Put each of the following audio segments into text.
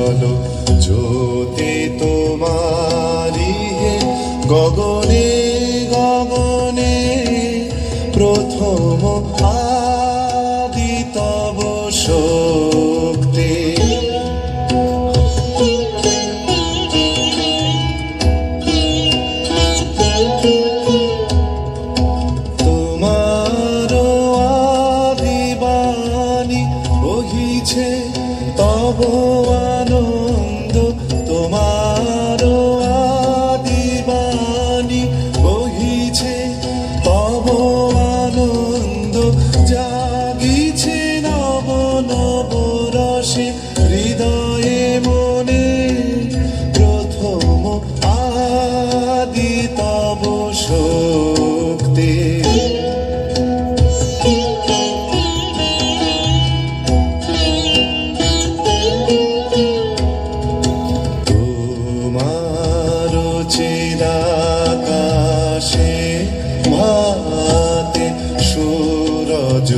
জল জ্যোতি তোমারি হে গগনে গগনে প্রথম আদি তব শক্তি। তোমার আদি বাণী বহিছে তব আনন্দ, তোমার আদি বাণী বহিছে তব আনন্দ, জাগিছে নব নব রসে হৃদয়ে মনে প্রথম আদি তব শক্তি। তোমার চিরাকাশে ভাতে সূরজ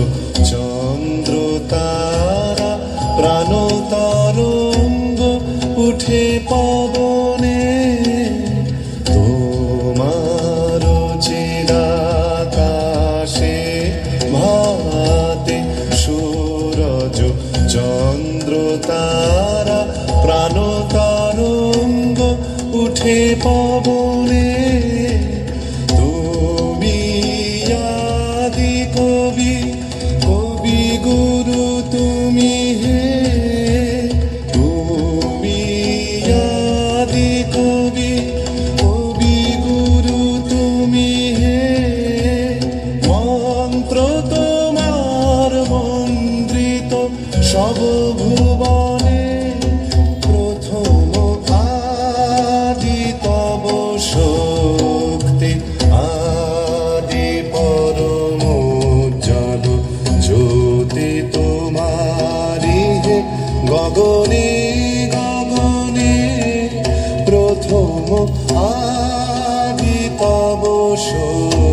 চন্দ্র তারা প্রাণ তরঙ্গ উঠে পবনে। তোমার চিরাকাশে ভাতে সূরজ চন্দ্র তারা প্রাণ তরঙ্গ উঠে পবনে। তুমি আদি কবি, কবি গুরু তুমি হে, তুমি আদি কবি, কবি গুরু তুমি হে। মন্ত্র তোমার মন্ত্রিত সব ভুবনে প্রথম আদি তব শক্তি। আদি পরম জল জ্যোতি তোমারি হে গগনে গগনে প্রথম আদি তব শক্তি।